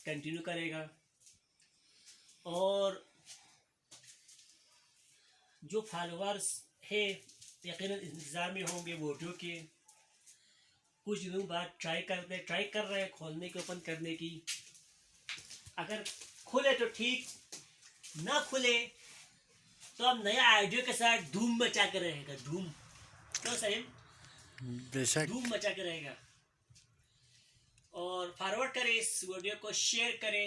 Continue کرے گا. اور جو فالوورس ہے یقیناً انتظار میں ہوں گے ویڈیو کے. کچھ دنوں بعد ٹرائی کر رہے ہیں کھولنے کی، اوپن کرنے کی. اگر کھلے تو ٹھیک، نہ کھلے تو ہم نیا آئیڈیا کے ساتھ دھوم مچا کے رہے گا. دھوم کیوں سہیم؟ بے شک. دھوم مچا کے رہے گا. اور فارورڈ کرے اس ویڈیو کو، شیئر کرے.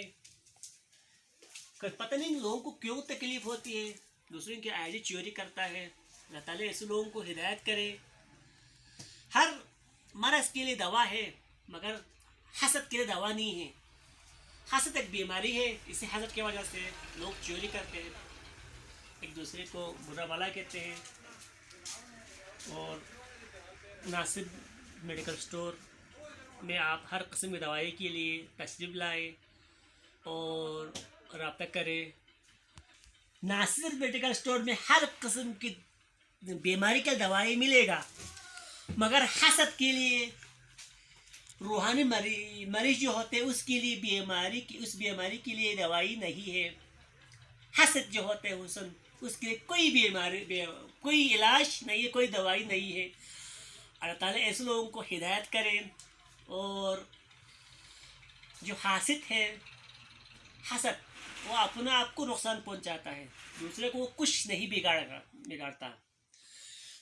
پتہ نہیں لوگوں کو کیوں تکلیف ہوتی ہے، دوسروں کی آئی ڈی چوری کرتا ہے. اللہ تعالیٰ ایسے لوگوں کو ہدایت کرے. ہر مرض کے لیے دوا ہے مگر حسد کے لیے دوا نہیں ہے. حسد ایک بیماری ہے، اسی حسد کی وجہ سے لوگ چوری کرتے ہیں، ایک دوسرے کو برا بھلا کہتے ہیں. اور ناصر میڈیکل اسٹور میں آپ ہر قسم کی دوائی کے لیے تشریف لائے اور رابطہ کرے. ناصر میڈیکل اسٹور میں ہر قسم کی بیماری کا دوائی ملے گا مگر حسد کے لیے، روحانی مریض جو ہوتے ہیں اس کے لیے اس بیماری کے لیے دوائی نہیں ہے. حسد جو ہوتے ہیں حسن، اس کے لیے کوئی علاج نہیں ہے، کوئی دوائی نہیں ہے. اللہ تعالیٰ ایسے لوگوں کو ہدایت کرے. اور جو حاسد ہے، حسد، وہ اپنے آپ کو نقصان پہنچاتا ہے، دوسرے کو وہ کچھ نہیں بگاڑتا.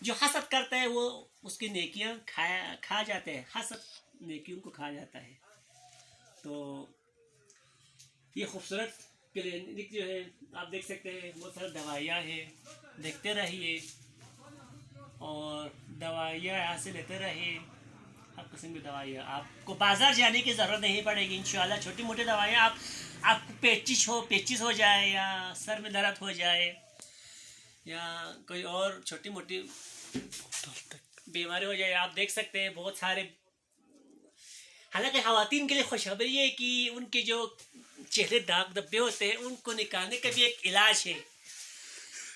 جو حسد کرتا ہے وہ اس کی نیکیاں کھا جاتے ہیں. حسد نیکیوں کو کھا جاتا ہے. تو یہ خوبصورت کلینک جو ہے آپ دیکھ سکتے ہیں، بہت ساری دوائیاں ہیں، دیکھتے رہیے اور دوائیاں یہاں سے لیتے رہیے. ہر قسم کی دوائیاں، آپ کو بازار جانے کی ضرورت نہیں پڑے گی انشاءاللہ. چھوٹی موٹی دوائیاں، آپ کو پیچش ہو جائے یا سر میں درد ہو جائے یا کوئی اور چھوٹی موٹی بیماری ہو جائے، آپ دیکھ سکتے ہیں بہت سارے. حالانکہ خواتین کے لیے خوشخبری ہے کہ ان کے جو چہرے داغ دھبے ہوتے ہیں ان کو نکالنے کا بھی ایک علاج ہے.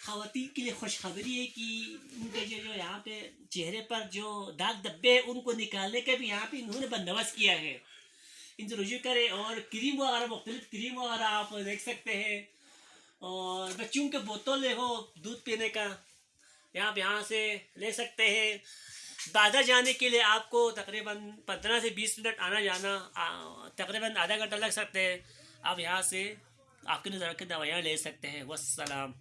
خواتین کے لیے خوشخبری ہے کہ ان کے جو یہاں پہ چہرے پر جو داغ دھبے ہیں ان کو نکالنے کا بھی یہاں پہ انہوں نے بندوبست کیا ہے. ان سے رجوع کرے. اور کریم وغیرہ، مختلف کریم وغیرہ آپ دیکھ سکتے ہیں. اور بچوں کے بوتل ہو دودھ پینے کا، آپ یہاں سے لے سکتے ہیں. بازار جانے کے لیے آپ کو تقریباً 15 سے 20 منٹ آنا جانا، تقریباً آدھا گھنٹہ لگ سکتے ہیں. آپ یہاں سے آپ کی نظر کی دوائیاں لے سکتے ہیں. والسلام.